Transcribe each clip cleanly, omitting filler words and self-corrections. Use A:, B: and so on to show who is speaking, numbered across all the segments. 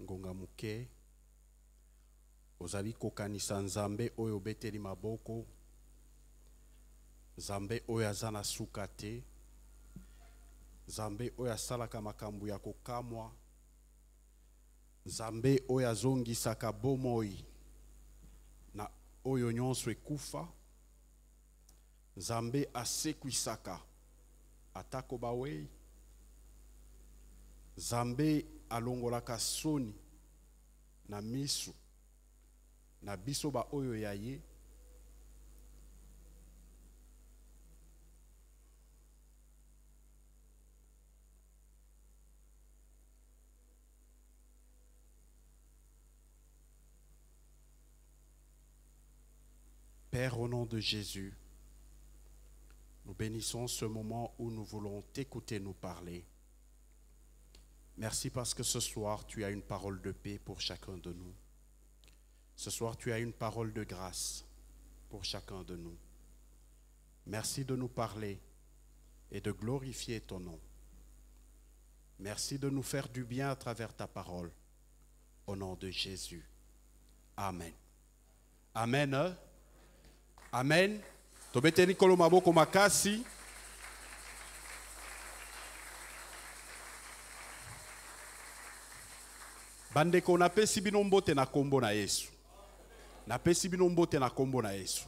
A: ngonga muke ozali kokanisa nzambe oyo beteli maboko, nzambe oyo aza na suka te, nzambe oyo asalaka makambo ya kokamwa, nzambe oyo azongisaka bomoi na oyo nyonso ekufa, nzambe asekwisaka atako bawei, nzambe alongolaka soni na misu na biso ba oyo ya ye. Père, au nom de Jésus, nous bénissons ce moment où nous voulons t'écouter nous parler. Merci parce que ce soir, tu as une parole de paix pour chacun de nous. Ce soir, tu as une parole de grâce pour chacun de nous. Merci de nous parler et de glorifier ton nom. Merci de nous faire du bien à travers ta parole. Au nom de Jésus. Amen. Amen. Amen. Tobeteni kolo maboko makasi. Bandeko napesi bino mbote na kombo na Yesu. Napesi bino mbote na kombo na Yesu.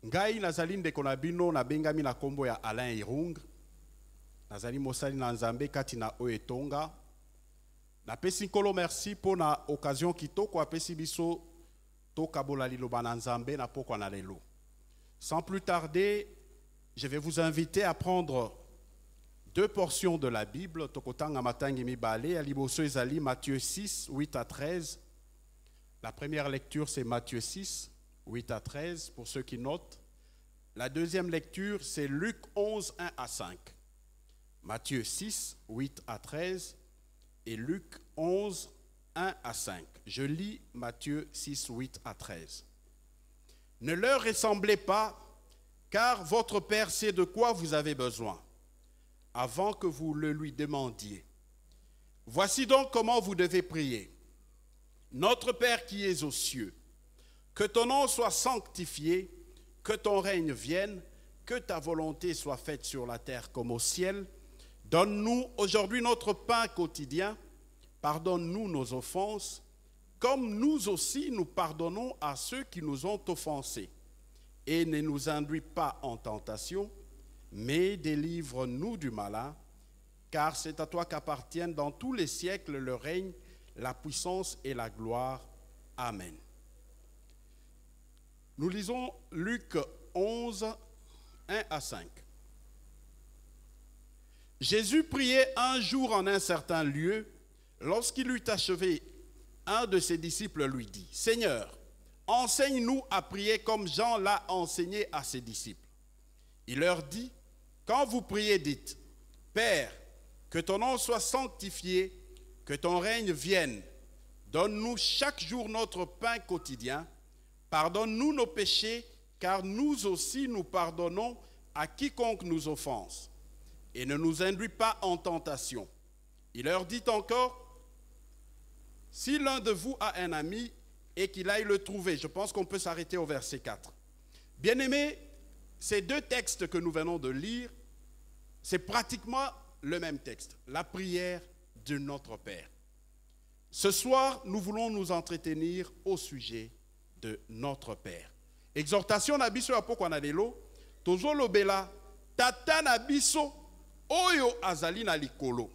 A: Ngai nazali ndeko na bino na bengami na kombo ya Alain Irung. Nazali mosali na Nzambe kati na Oetonga. Napesi nkolo merci pour na occasion kitoko apesi biso tokabola liloba na Nzambe na pokwa na lelo. Sans plus tarder, je vais vous inviter à prendre deux portions de la Bible. Tokotanga matangi mibale ya liboso ezali Matthieu 6, 8 à 13. La première lecture c'est Matthieu 6, 8 à 13 pour ceux qui notent. La deuxième lecture c'est Luc 11, 1 à 5. Matthieu 6, 8 à 13 et Luc 11, 1 à 5. Je lis Matthieu 6, 8 à 13. Ne leur ressemblez pas, car votre Père sait de quoi vous avez besoin, avant que vous le lui demandiez. Voici donc comment vous devez prier. Notre Père qui es aux cieux, que ton nom soit sanctifié, que ton règne vienne, que ta volonté soit faite sur la terre comme au ciel. Donne-nous aujourd'hui notre pain quotidien. Pardonne-nous nos offenses, comme nous aussi nous pardonnons à ceux qui nous ont offensés. Et ne nous induis pas en tentation, mais délivre-nous du malin, car c'est à toi qu'appartiennent dans tous les siècles le règne, la puissance et la gloire. Amen. Nous lisons Luc 11, 1 à 5. Jésus priait un jour en un certain lieu. Lorsqu'il eut achevé, un de ses disciples lui dit, « Seigneur, enseigne-nous à prier comme Jean l'a enseigné à ses disciples. » Il leur dit, « Quand vous priez, dites, « Père, que ton nom soit sanctifié, que ton règne vienne. Donne-nous chaque jour notre pain quotidien. Pardonne-nous nos péchés, car nous aussi nous pardonnons à quiconque nous offense. Et ne nous induis pas en tentation. » Il leur dit encore, « Si l'un de vous a un ami et qu'il aille le trouver. » Je pense qu'on peut s'arrêter au verset 4. Bien-aimés, ces deux textes que nous venons de lire, c'est pratiquement le même texte, la prière de notre Père. Ce soir, nous voulons nous entretenir au sujet de notre Père. Exhortation na biso ya pokwa na lelo, tozo lobela tata na biso oyo azali na likolo.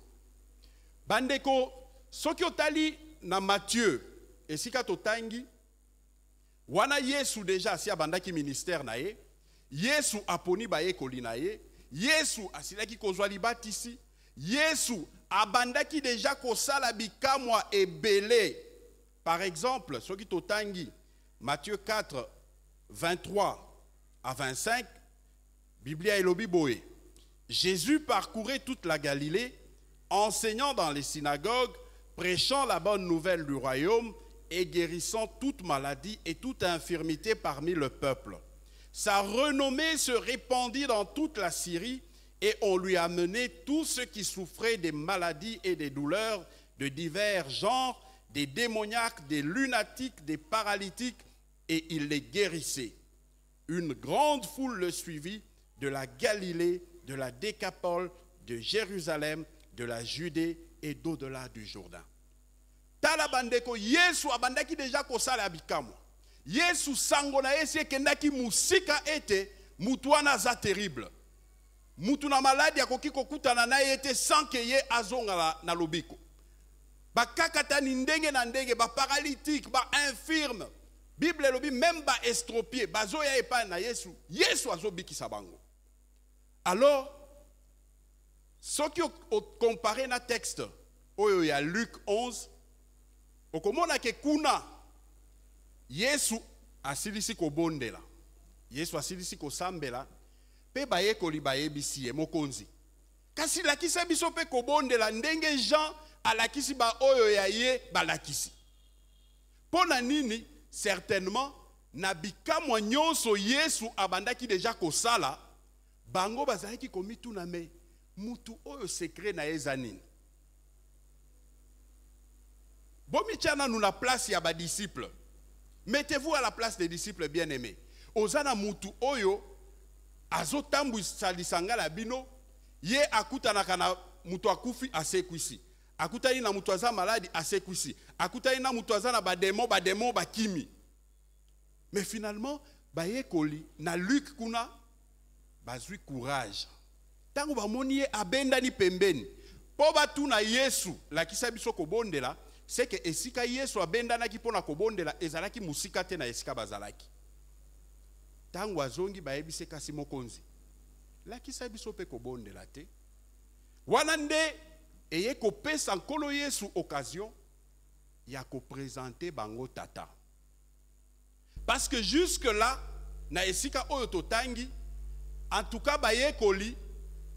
A: Bandeko, soki otali na Matthieu, esika totangi, wana Yesu deja asi abandaki ministère na ye, Yesu aponi bayekoli na ye, Yesu asilaki kozwa libatisi, Yesu abandaki deja kosala bikamwa ebele. Par exemple, soki totangi Matthieu 4, 23 à 25, Biblia elobi boye. Jésus parcourait toute la Galilée, enseignant dans les synagogues, prêchant la bonne nouvelle du royaume et guérissant toute maladie et toute infirmité parmi le peuple. Sa renommée se répandit dans toute la Syrie et on lui amenait tous ceux qui souffraient des maladies et des douleurs, de divers genres, des démoniaques, des lunatiques, des paralytiques, et il les guérissait. Une grande foule le suivit de la Galilée, de la Décapole, de Jérusalem, de la Judée et d'au-delà du Jourdain. Tala bandeko Yesu abandaki deja kosala bikamo. Yesu sango na esi ekendaki musika ete mutu wana za terrible. Mutu na maladi akoki kokutana na ete sans que ye azonga na lobiko. Bakakata ni ndenge na ndenge, ba paralytique, ba infirme. Bible lobi même ba estropié, bazoya epa na Yesu. Yesu azobikisa bango. Alors, ce qui comparé na texte, oyo ya Luc 11, okomona ke kuna Yesu asilisi kobondela. Yesu asilisi kosambela, pe baye kolibaye bisiye mokonzi. Kasi lakisa biso pe kobondela ndenge Jean alakisi ba oyo ya ye balakisi. Pona nini certainement na bikamwa nyonso Yesu abandaki deja kosala, bango bazalaki komituna me mutu oyo secret na ezanini. Bomichana nous la place ya ba disciples. Mettez-vous à la place des disciples bien-aimés. Ozana mutu oyo azotambu salisanga la bino, ye akutana kana mutu akufi asekwisi. Akutani na mutu aza maladi asekwisi. Akutani na mutu aza na bademo bakimi. Mais finalement, baye koli na Luc kuna bazui courage. Tango bamoni ye abenda ni pembeni. Po batu na Yesu lakisa biso kobondela, c'est que esika Yesu abenda na kipona kobondela ezalaki musika te na esika bazalaki. Tango azongi bayebise kasi mokonzi. Lakisa biso pe kobondela te. Wana nde eye kopesa nkolo Yesu occasion ya ko présenter bango tata. Parce que jusque là na esika oyo totangi, en tout cas baye koli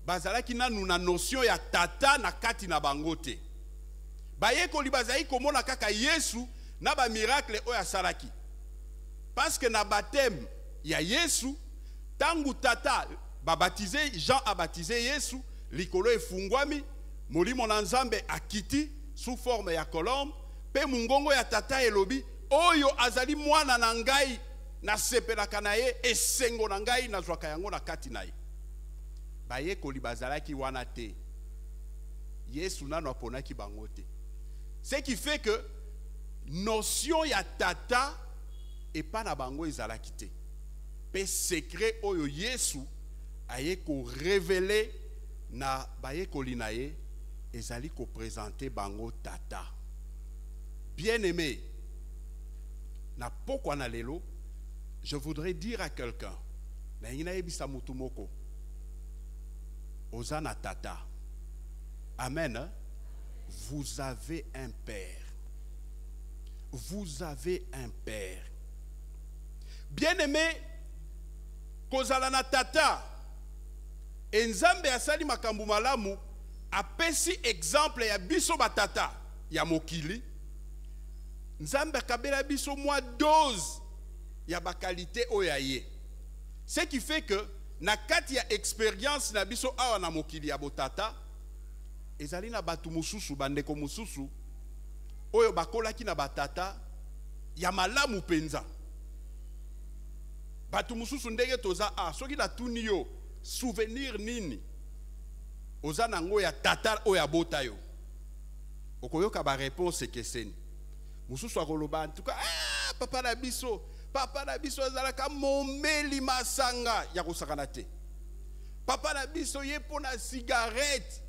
A: bazalaki nanu na notion ya tata na kati na bango te. Baye koli bazali komona kaka Yesu na ba miracle oyo asalaki. Parce que na baptême ya Yesu, tangu tata babatize, Jean a baptisé Yesu, likolo efungwami, molimo na Nzambe akiti sous forme ya colombe, pe mungongo ya tata elobi, oyo azali mwana na ngai na sepelaka na ye, esengo na ngai na zwaka yango na kati na ye. Baye koli bazalaki wana te. Yesu nano aponaki bango te. Ce qui fait que notion ya tata et pas na bango ezalaki te. Pe secret oyo Yesu aye ko révéler na baye koli na ye ezali ko présenter bango tata. Bien-aimé, na pokwa na lelo, je voudrais dire à quelqu'un, na ina ebisa mutu moko, ozana tata. Amen. Hein? Vous avez un père. Vous avez un père. Bien-aimé, kozala na tata, Nzambe asali makambu malamu, apesi exemple ya biso batata ya mokili. Nzambe kabela biso mwa dose ya ba qualité oyaye. Ce qui fait que na kati ya expérience na biso awa na mokili ya botata, ezali na batu mususu bandeko mususu oyo bakolaki na batata ya malamu penza. Batu mususu ndenge toza soki na tuni yo souvenir nini oza nango ya tata oyo abota yo, okoyoka ba réponse ekeseni. Mususu akoloba en tout cas papa na biso azalaka momeli masanga ya kosakana te. Papa na biso ye pona cigarette.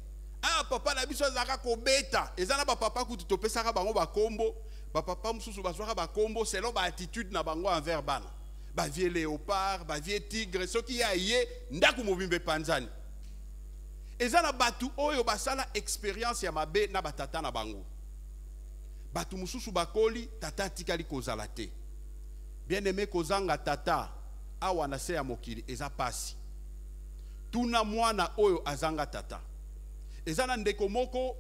A: Papa na biso azalaka kobeta. Ezana ba papa kutu topesaka bango ba kombo, ba papa mususu bazwaka ba kombo selon ba attitude na bango envers bana. Ba vie léopard, ba vie tigre, soki ya ye ndaku mobimbe panzani. Ezana batu oyo basala expérience ya mabe na batata na bango. Batu mususu bakoli tata tikali kozala te. Bien-aimé kozanga tata awa na se ya mokili eza pasi. Tuna mwana oyo azanga tata. Ezana ndeko moko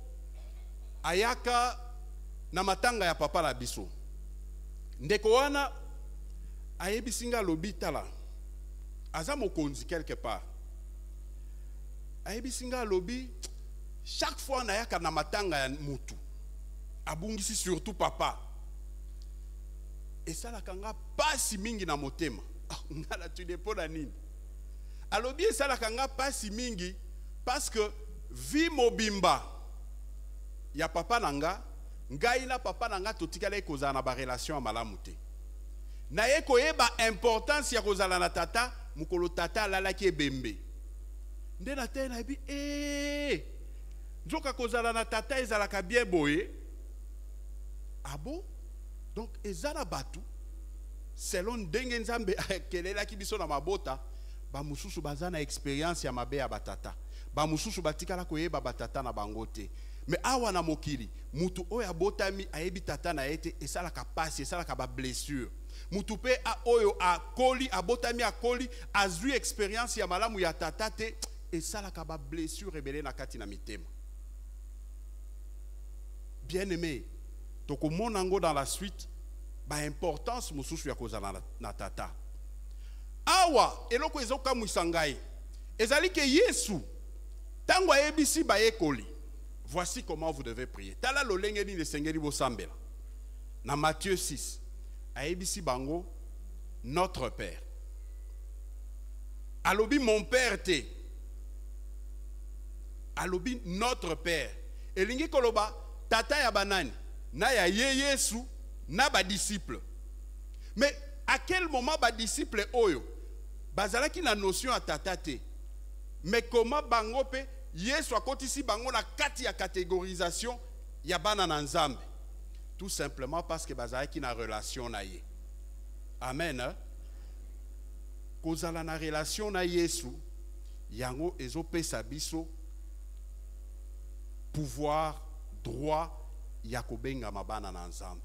A: ayaka na matanga ya papa la biso. Ndeko wana ayebisinga lobitala. Aza mokonzi quelque part. Ayebisinga lobi chaque fois na yaka na matanga ya mutu. abungisi surtout papa. Et ça la kanga pasi mingi na motema. Ngala tu depo na nini. Alobi ça la kanga pasi mingi parce que vi mobimba ya papa nanga, ngai na papa nanga totikala kozala na ba relation ya malamu te. Na ye koyeba importance ya kozala na tata, mukolo tata alalaki ebembe. Nde na te na bi nzoka kozala na tata ezalaka bien boye. Ah bon? Donc ezala batu selon ndenge nzambe akelelaki biso na mabota, ba mususu bazana experience ya mabe ya batata. Ba mususu batikala koyeba batata na bango te. Mais awa na mokili, mutu oya botami ayebi tata na ete esalaka pasi, esalaka ba blessure. Mutu pe a oyo a koli, a botami a koli, azui experience ya malamu ya tata te, esalaka ba blessure rebele na kati na mitema. Bien aimé, toko monango dans la suite, ba importance mususu ya kozala na tata. Awa eloko ezoka musangai. Ezali ke Yesu tango ayebisi ba ekoli. Voici comment vous devez prier. Tala lo lengeni ne sengeli bo sambela. Na Matthieu 6. Ayebisi bango notre Père. Alobi mon Père te. Alobi notre Père. Elingi koloba tata ya banani na ya Yesu na ba disciple. Mais à quel moment ba disciple oyo bazalaki na notion à tata te. Mais comment bango pe Yesu akotisi bango na kati ya catégorisation ya bana na nzambe. Tout simplement parce que bazalaki na relation na ye. Amen. Hein? Kozala na relation na Yesu yango ezopesa biso pouvoir droit ya kobenga mabana na nzambe.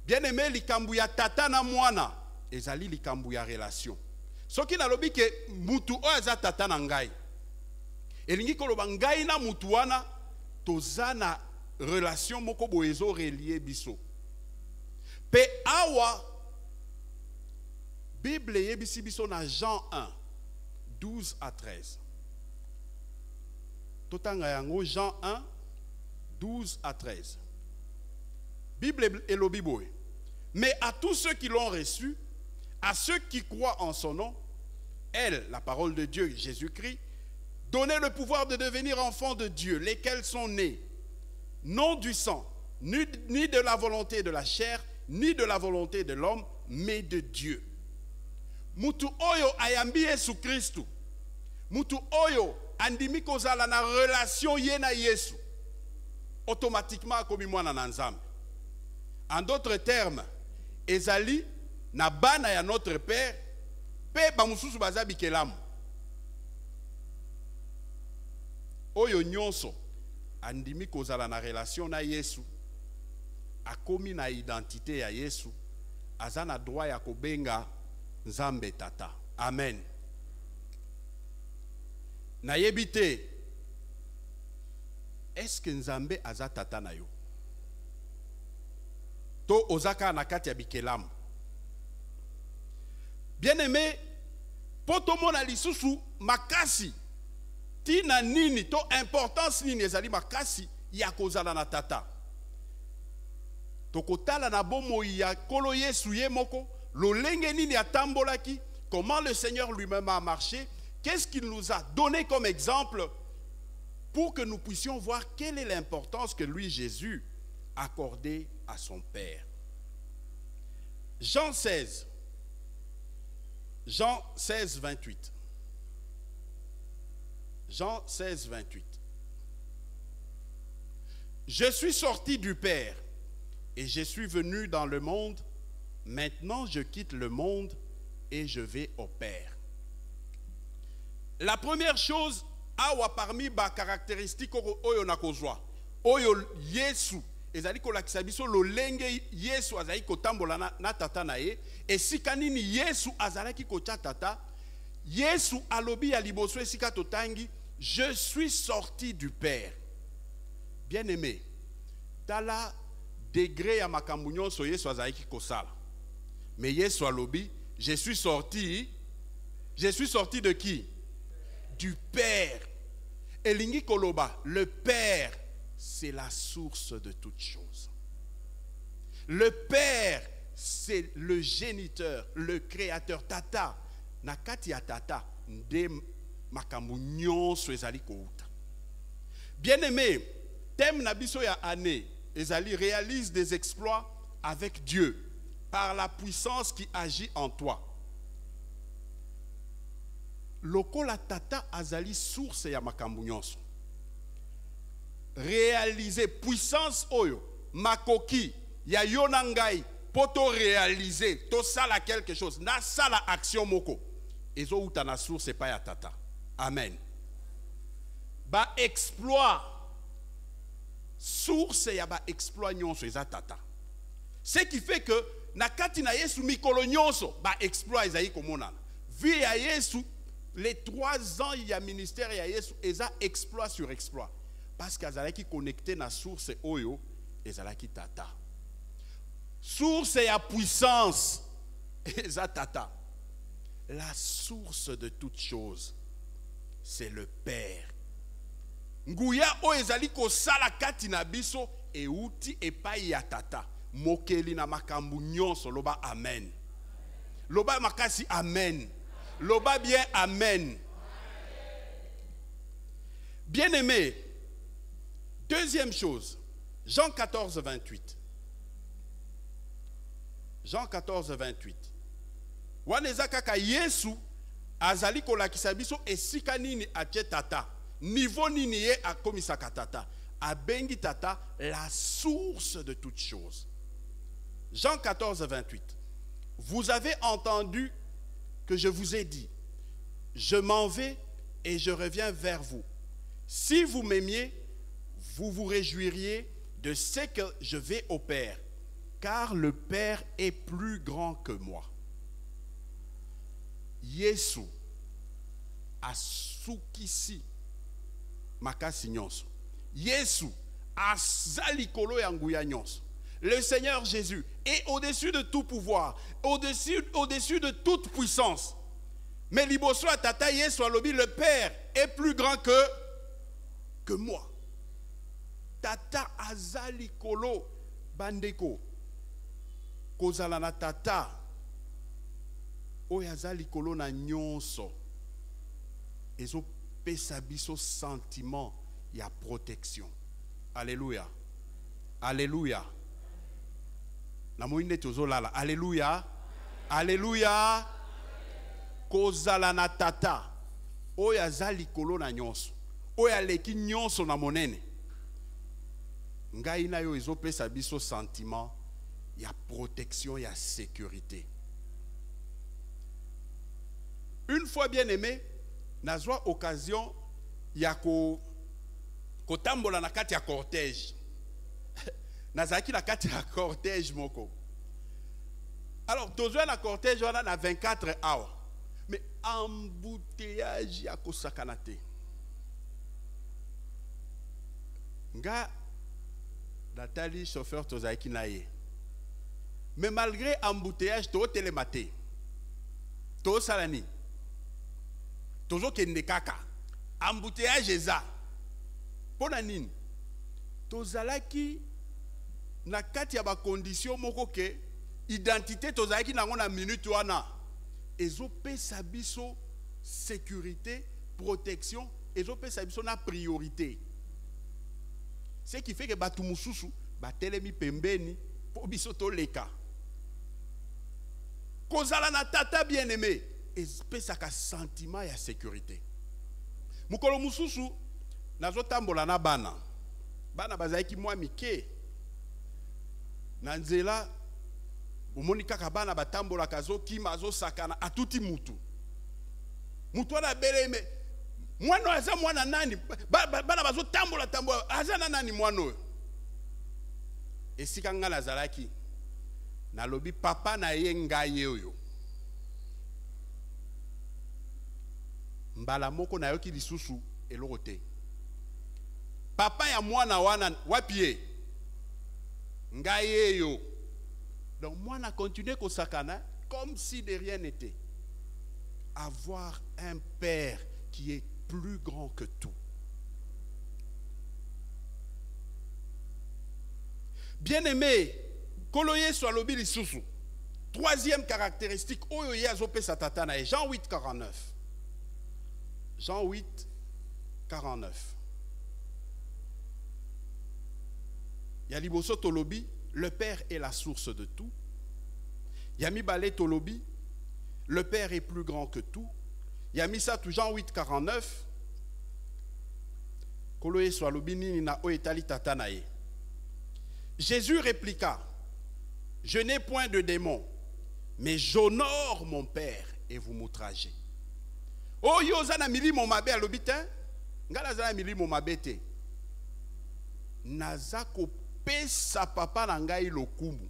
A: Bien aimé likambu ya tata na mwana ezali likambu ya relation. Soki nalobi ke mutu oyo aza tata na ngai. Elingi koloba ngai na mutu wana toza na relation moko boezo relier biso. Pe awa Bible yebisi biso na Jean 1 12 à 13. Totanga yango Jean 1 12 à 13. Bible elobi boye. Mais à tous ceux qui l'ont reçu, à ceux qui croient en son nom, elle, la parole de Dieu, Jésus-Christ, donnez le pouvoir de devenir enfants de Dieu, lesquels sont nés, non du sang, ni de la volonté de la chair, ni de la volonté de l'homme, mais de Dieu. Mutu oyo ayambi Yesu Christu. Mutu oyo andimi kozala na relation ye na Yesu. Automatiquement akomi mwana na nzambe. En d'autres termes, ezali na bana ya notre Père, pe ba mususu baza bikelamu. Oyo nyonso andimi kozala na relation na Yesu, akomi na identité ya Yesu, azana droit ya kobenga nzambe tata. Amen. Na yebite, est-ce que nzambe aza tata na yo? To ozaka na kati ya bikelamu. Bien aimé, poto mona lisusu makasi tina nini to importance nini ezali makasi ya kozala na tata. Tokotala na bomo ya kolo Yesu ye moko, lolenge nini atambolaki, comment le Seigneur lui-même a marché, qu'est-ce qu'il nous a donné comme exemple pour que nous puissions voir quelle est l'importance que lui, Jésus, accordait à son Père. Jean 16, 28. Jean 16, 28. Je suis sorti du Père et je suis venu dans le monde. Maintenant, je quitte le monde et je vais au Père. La première chose, awa parmi ba caractéristiques oyo nakozwa, oyo Yesu ezali kolakisa biso lolenge Yesu azali kotambola na tata na ye, esika nini Yesu azalaki kotia tata, Yesu alobi ya liboso esika totangi, je suis sorti du Père. Bien aimé, tala degré ya makambu nyonso Yesu azalaki kosala. Mais Yesu alobi, je suis sorti de qui? Du Père. Elingi koloba, le Père c'est la source de toutes choses. Le Père, c'est le géniteur, le créateur. Tata, nakati ya tata, nde makambo nyonso ezali kouta. Bien-aimé, thème nabiso ya année, ezali réalise des exploits avec Dieu par la puissance qui agit en toi. Lokola tata azali source ya makambo nyonso. Réaliser puissance oyo makoki ya yonangai poto réaliser to sala quelque chose na sala action moko ezo uta na source pas ya tata. Amen. Ba exploit source ya ba exploit nyonso eza tata. Ce qui fait que na kati na Yesu mikolo nyonso ba exploit ezali komona. Vie ya Yesu les 3 ans il y a ministère ya Yesu eza exploit sur exploit. Parce qu'azalaki connecté na source oyo ezalaki tata. Source ya puissance eza tata. La source de toutes choses c'est le Père. Nguya o ezali ko sala kati na biso e uti epai ya tata. Mokeli na makambu nyonso loba amen. Loba makasi amen. Loba bien amen. Bien-aimé, deuxième chose, Jean 14, 28. Jean 14, 28. Waneza kaka Yesu azali kolakisa biso esika nini atie tata. Niveau nini ye akomisaka tata. Abengi tata la source de toutes choses. Jean 14, 28. Vous avez entendu que je vous ai dit, je m'en vais et je reviens vers vous. Si vous m'aimiez, vous vous réjouiriez de ce que je vais au Père, car le Père est plus grand que moi. Yesu asukisi makasi nyonso. Yesu azali kolo ya nguya nyonso. Le Seigneur Jésus est au-dessus de tout pouvoir, au-dessus de toute puissance. Mais liboso tata Yesu alobi, le Père est plus grand que moi. Tata azali kolo bandeko. Kozala na tata oyo azali kolo na nyonso. Ezo pesa biso sentiment ya protection. Alléluia. Alléluia. Na moine tozolala. Alléluia. Alléluia. Kozala na tata oyo azali kolo na nyonso. Oyo aleki nyonso na monene. Ngai na yo ezopesa biso sentiment ya protection, ya sécurité. Une fois bien aimé, nazwa occasion ya kotambola na kati ya cortège. Nazaki na kati ya cortège moko. Alors, tozwa na cortège wana na 24 hours. Mais embouteillage ya kosakana te. Nga natali chauffeur tozaki na ye. Mais malgré embouteillage to télématé. To salani. Tozo kende kaka. Embouteillage eza. Pona nini? Tozalaki na kati ya ba condition moko ke identité tozalaki nango na minute wana. Ezopesa biso sécurité, protection, ezopesa biso na priorité. Ce qui fait que batu mususu batelemi pembeni po biso to leka. Kozala na tata bien-aimé, espèce ka sentiment ya sécurité. Mukolo mususu nazo tambola na bana. Bana bazaki mwa mike. Na nzela omoni kaka bana batambola kazo kima azo sakana atuti mutu. Mutu wana beleme mwana aza mwana nani? Bana bazo tambola aza na nani mwana oyo? Esika nga nazalaki nalobi papa na ye ngai oyo. Mbala moko na yoki lisusu eloko te. Papa ya mwana wana wapie ngai yo. Donc mwana continue kosakana comme si de rien n'était. Avoir un père qui est plus grand que tout. Bien-aimé, koloye soit lobi lisusu. Troisième caractéristique, oyoye azope satatana, Jean 8, 49. Jean 8, 49. Yaliboso tolobi, le Père est la source de tout. Yami Balé tolobi, le Père est plus grand que tout. Yami Satou Jean 8, 49. Koloye soit lobi nini na oetali tatanae. Jésus répliqua, je n'ai point de démon, mais j'honore mon Père et vous m'outragez. Oh yo zana mili mon mabe alobita, ngala zana mili mon mabete. Nazako pesa papa na ngai lokumu.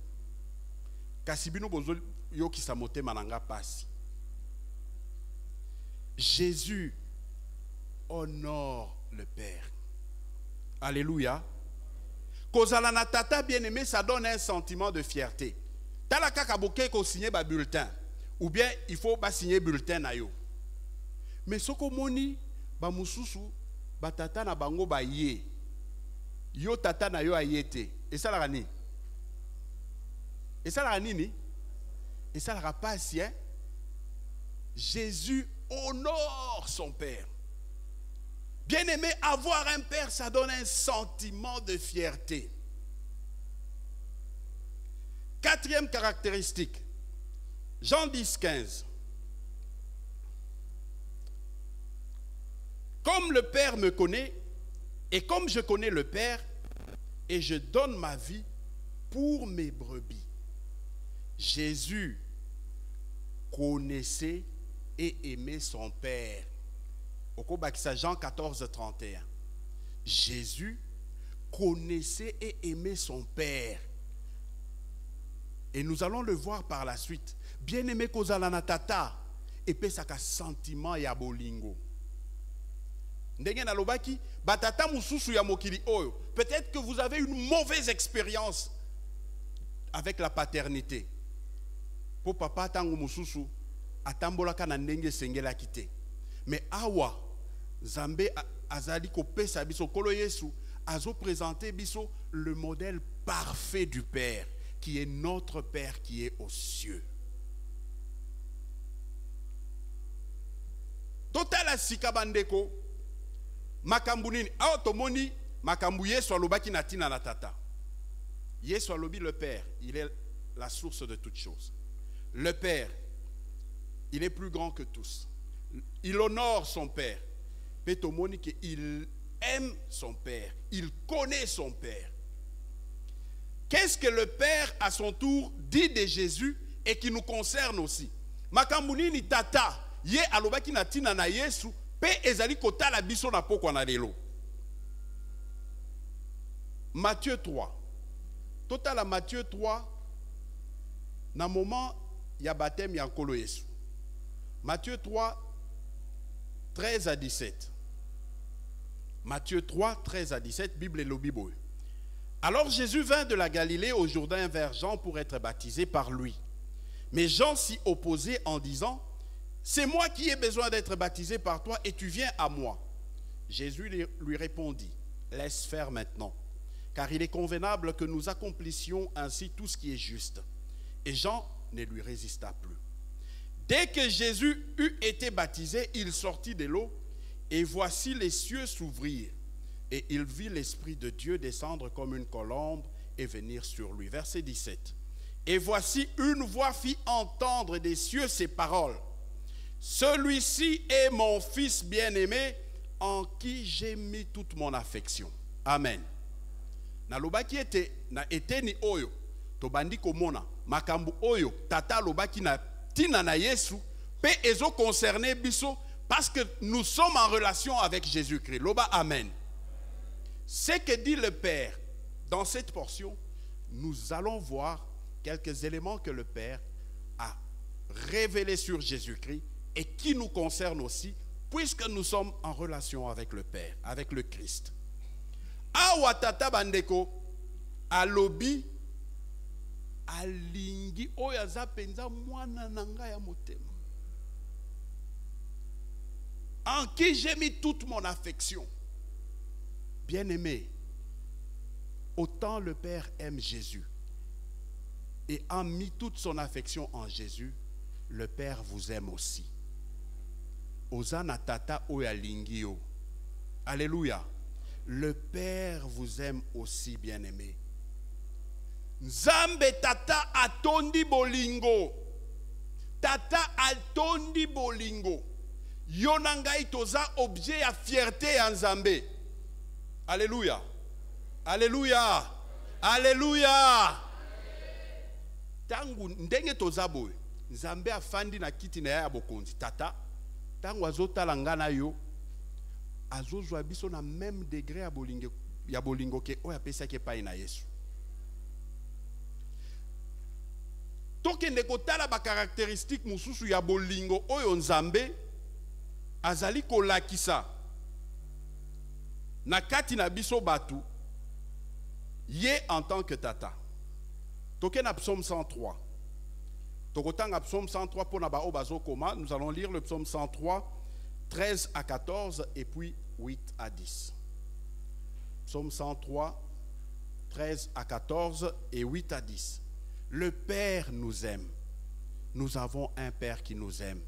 A: Kasibino bozo yo kisamote mananga pasi. Jésus honore le Père. Alléluia. Kozala na tata bien-aimé, ça donne un sentiment de fierté. Tala kaka boke ko signer ba bulletin ou bien il faut pas signer bulletin na yo. Mais soko moni ba mususu ba tata na bango ba ye. Yo tata na yo ayete. Et ça la rani. Et ça la rani ni. Et ça la pas si hein. Jésus honore son Père. Bien-aimé, avoir un Père, ça donne un sentiment de fierté. Quatrième caractéristique, Jean 10, 15. Comme le Père me connaît, et comme je connais le Père, et je donne ma vie pour mes brebis. Jésus connaissait et aimait son Père. Au Kobakisa Jean 14, 31. Jésus connaissait et aimait son Père. Et nous allons le voir par la suite. Bien-aimé kozalana tata, et puis ça a sentiment ya bolingo. Ndenge na lobaki, batata mususu ya mokili oyo. Peut-être que vous avez une mauvaise expérience avec la paternité. Pour papa tango mususu atambolaka na ndenge sengela kite. Mais awa Zambé azali ko pesa biso kolo Yesu azo présenter biso le modèle parfait du Père qui est notre Père qui est aux cieux. Totala sikabandeko makambu nini automoni makambu Yesu alobaki na tina na tata. Yesu alobi le Père, il est la source de toutes choses. Le Père, il est plus grand que tous. Il honore son Père. Il aime son Père. Il connaît son Père. Qu'est-ce que le Père, à son tour, dit de Jésus et qui nous concerne aussi? Makambu ni tata, ye alobaki na tina na Yesu, pe ezali kota la biso na poko na lelo. Matthieu 3. Total à Matthieu 3, na moment, ya baptême ya nkolo Yesu. Matthieu 3, 13 à 17. Matthieu 3, 13 à 17, Bible et le Bible. Alors Jésus vint de la Galilée au Jourdain vers Jean pour être baptisé par lui. Mais Jean s'y opposait en disant, c'est moi qui ai besoin d'être baptisé par toi et tu viens à moi. Jésus lui répondit, laisse faire maintenant, car il est convenable que nous accomplissions ainsi tout ce qui est juste. Et Jean ne lui résista plus. Dès que Jésus eut été baptisé, il sortit de l'eau, et voici les cieux s'ouvrir, et il vit l'Esprit de Dieu descendre comme une colombe et venir sur lui. Verset 17. Et voici une voix fit entendre des cieux ces paroles. Celui-ci est mon Fils bien-aimé, en qui j'ai mis toute mon affection. Amen. Nalobaki ete na eteni oyo tobandi komona makambu oyo tata lobaki na tina na Yesu pe ezo concerné biso parce que nous sommes en relation avec Jésus-Christ. Loba amen. Ce que dit le Père dans cette portion, nous allons voir quelques éléments que le Père a révélés sur Jésus-Christ et qui nous concernent aussi puisque nous sommes en relation avec le Père, avec le Christ. Awa tata bandeko alobi alingi oyo aza penza mwana nanga ya motema en qui j'ai mis toute mon affection. Bien-aimé, Autant le Père aime Jésus et a mis toute son affection en Jésus, le Père vous aime aussi. Ozana tata oyalingio. Alléluia. Le Père vous aime aussi, bien-aimé. Nzambe tata atondi bolingo. Tata atondi bolingo. Yonangai toza objet à fierté en Nzambe. Alléluia. Alléluia. Alléluia. Tangu ndenge toza boy. Nzambe afandi na kiti na ya bokonzi. Tata. Tangu azotala ngana yo. Azozwa biso na même degré ya bolingo ke oya pesa ke pa ina Yesu. Tokende kotala ba caractéristique mususu ya bolingo oyo Nzambe azali kolakisa na kati na biso batu ye en tant que tata. Tokena psaume 103. Tokotanga psaume 103 pour na ba obazo koma, nous allons lire le psaume 103 13 à 14 et puis 8 à 10. Psaume 103 13 à 14 et 8 à 10. Le Père nous aime. Nous avons un Père qui nous aime.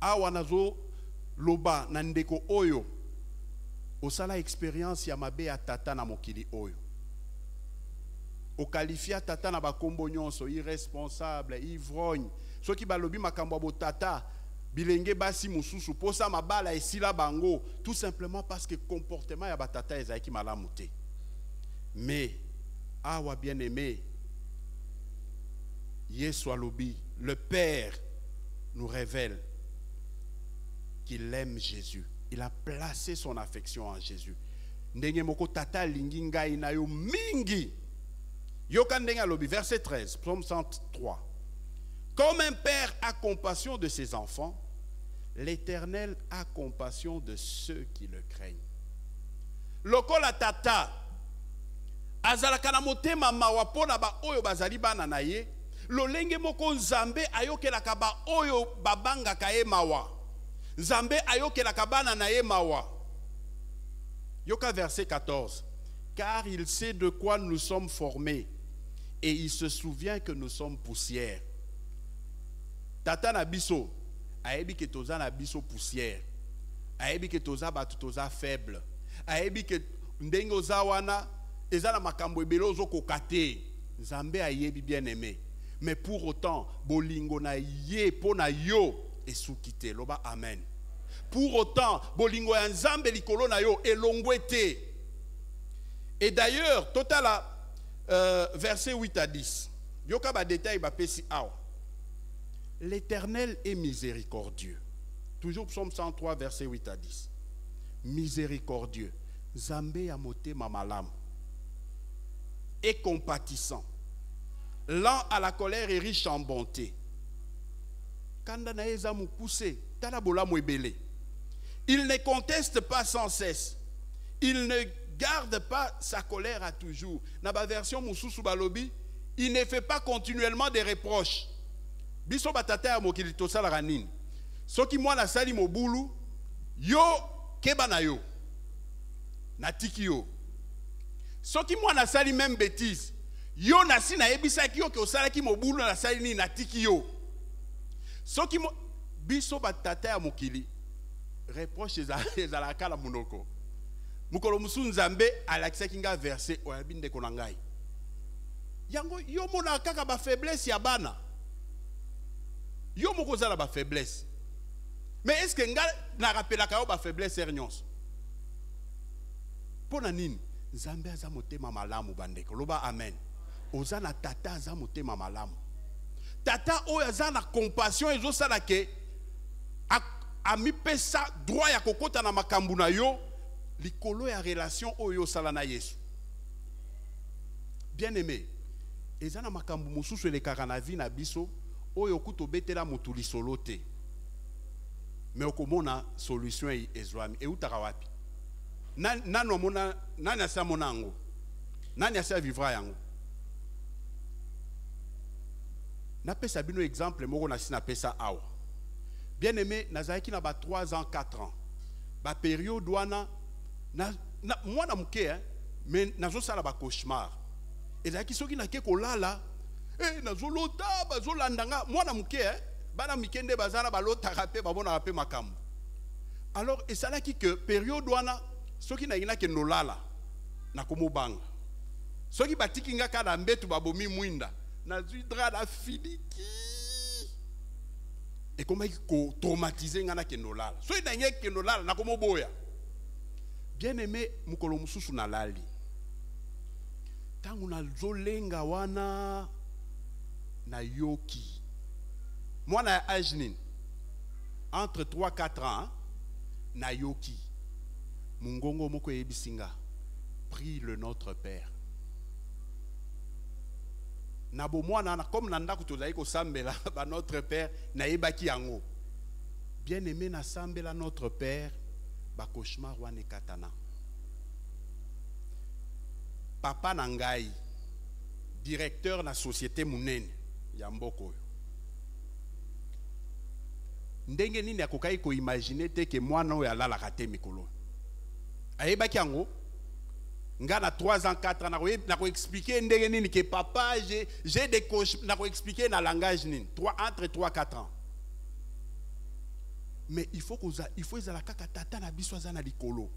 A: Awanazo loba nandeko oyo. Osala expérience ya mabe ya tata na mokili oyo. O qualifia tata na bakombo nyonso irresponsable, ivrogne. Soki balobi makambo bo tata bilenge basi mususu posa mabala esila bango tout simplement parce que comportement ya batata ezaki malamu te. Mais awa bien-aimé Yesu alobi, le Père nous révèle qu'il aime Jésus. Il a placé son affection en Jésus. Ndenge moko tata lingi ngai na yo mingi. Yoka ndenge alobi, verset 13, psaume 103. Comme un père a compassion de ses enfants, l'Éternel a compassion de ceux qui le craignent. Lokola tata azalaka na motema mawa pona ba oyo bazali bana na ye, lolenge moko Nzambe ayokelaka ba oyo babangaka ye mawa. Nzambe ayokelaka bana na ye mawa. Yoka verset 14. Car il sait de quoi nous sommes formés et il se souvient que nous sommes poussière. Tata na biso ayebi ke toza na biso poussière. Ayebi ke toza batu toza faible. Ayebi ke ndenge oza wana eza na makambo ebele ozokoka te. Nzambe ayebi bien-aimé. Mais pour autant, bolingo na ye pona yo esukite. Loba amen. Pour autant, bolingo ya Nzambe likolo na yo elongwete. Et d'ailleurs, total verset 8 à 10. Yoka ba détail ba pesi awa. L'Éternel est miséricordieux. Toujours psaume 103 verset 8 à 10. Miséricordieux. Nzambe ya motema malamu. Et compatissant. Lent à la colère et riche en bonté. Kanda na eza mukuse, tala bolamu ebele. Il ne conteste pas sans cesse. Il ne garde pas sa colère à toujours. Dans la version mususu balobi, il ne fait pas continuellement des reproches. Biso batata ya mokili tosala ranini. Soki mwana sali mobulu, yo keba na yo. Natiki yo. Soki mwana sali même bêtise, yo nasi na ebisaki yo ke osala ki mobulu na sali ni natiki yo. Soki biso batata ya mokili reproche ezalaka la munoko. Mukolo musu Nzambe alakisa kinga verset oyabinde konangai. Yango yo mona kaka ba faiblesse ya bana. Yo moko zala ba faiblesse. Mais est-ce que nga na rappelaka yo ba faiblesse ernyons? Pona nini? Nzambe aza motema malamu bandeko. Loba amen. Oza na tata aza motema malamu. Tata oyo aza na compassion ezosala ke a mi pesa droit ya kokota na makambu na yo likolo ya relation oyo sala na Yesu. Bien aimé, eza na makambu mususu elekaka na vie na biso oyo kuto betela mutu lisolo te. Mais okomona solution ezwami eutaka wapi? Nani omona nani asa monango? Nani asa vivra yango? Na pesa bino exemple moko na sina pesa awa. Bien aimé, nazaki na ba 3 ans, 4 ans. Ba période wana na mwana muke Mais nazo sala ba cauchemar. Et là qui soki na ke kolala, nazo lota bazo landanga mwana muke bana mikende bazana balota rapé babona rapé makambo. Alors et ça là qui que période wana soki na ina ke nolala na komobanga. Soki batiki nga kada mbetu babomi mwinda na zidra la filiki. Et comment il ko traumatiser nga na ke nolala. Soki na nye ke nolala na komoboya. Bien aimé mukolo mususu na lali. Tangu na zolenga wana na yoki. Moi na âge entre 3-4 ans na yoki. Mungongo moko ebisinga. Prie le Notre Père. Nabo mwana na comme nanda kutozali ko sambela ba Notre Père na yebaki yango. Bien aimé na sambela Notre Père ba cauchemar wana katana. Papa Nangai, directeur de la société Munene, Yamboko. Ndenge nini akokai ko imaginer te que moi no ya la raté mikolo. Ayeba kiango nga na 3 ans 4 ans na ko expliquer ndenge nini que papa j'ai des cauchemars na ko expliquer na langage nini entre 3 4 ans. Mais il faut la kaka tata na biso za na likolo.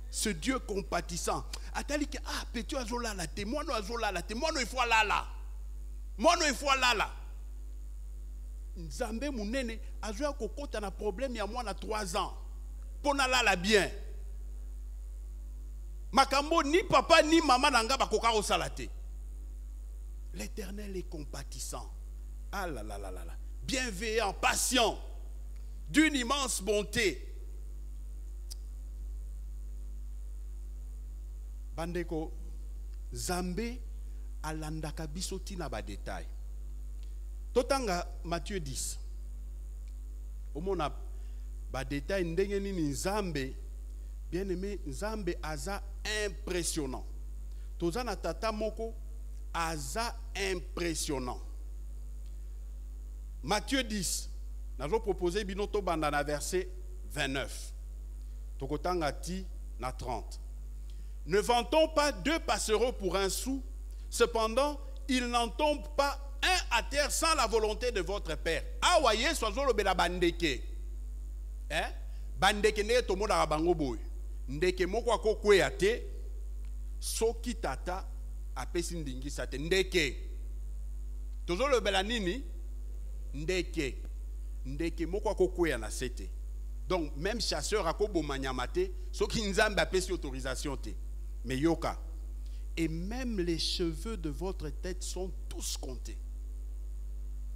A: Ce Dieu compatissant. Atali que petit azola la te, moi no azola la te, moi no il faut lala. Moi no il faut lala. Nzambe munene azoya kokota na problème ya moi na 3 ans. Pona lala bien. Makambo ni papa ni maman nanga bakoka osala te. L'Éternel est compatissant. Ah là là là là là. Bienveillant, patient, d'une immense bonté. Bandeko, Zambé alandaka biso tina ba détail. Totanga Matthieu 10. Omona ba détail ndenge nini Nzambe, bien aimé, Nzambe aza impressionnant. Tozana tata moko aza impressionnant. Matthieu 10. Nazo proposer binoto banda na verset 29. Tokotanga ti na 30. Ne vantons pas 2 passereaux pour un sou, cependant, il n'en tombe pas un à terre sans la volonté de votre Père. Ah, voyez, soazolo bela bandeke. Hein? Bandeke ne tomo da bango boy. Ndeke moko akokwe ate, soki tata apesi ndingi sate. Ndeke. Tozolo bela nini? Ndeke. Ndeke moko akokwe na sete. Donc, même chasseur akobo manyamate, soki nzambe apesi autorisation te. Mais yoka. Et même les cheveux de votre tête sont tous comptés.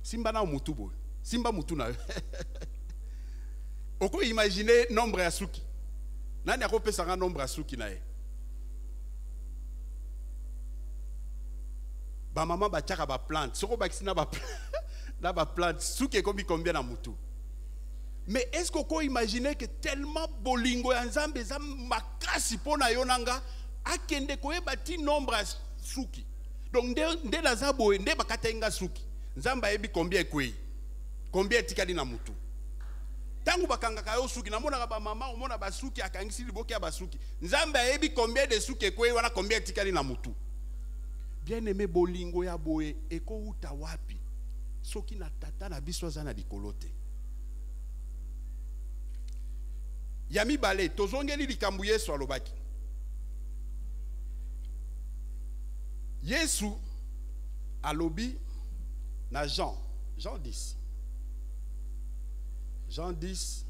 A: Simba na mutubo. Simba mutuna. Oko imaginer nombre ya suki. Nani akopesa nga nombre ya suki na ye. Ba maman ba tchaka ba plante. Soko ba kisina ba na ba plante. Suki komi combien na mutu. Mais est-ce qu'on imaginer que tellement bolingo ya nzambe za makasi pona yonanga akende koyeba ti nombre suki. Donc nde la zabo nde bakatenga suki. Nzamba yebi combien kwei. Combien tikali na mutu. Tangu bakanga kayo suki namona ba mama omona ba suki akangisi liboki ya ba suki. Nzamba yebi combien de suki kwei wana combien tikali na mutu. Bien aimé bolingo ya boye eko uta wapi. Soki na tata na biso za na likolote. Yami bale tozongeli likambu Yesu alobaki. Yesu alobi na Jean 10. Jean 10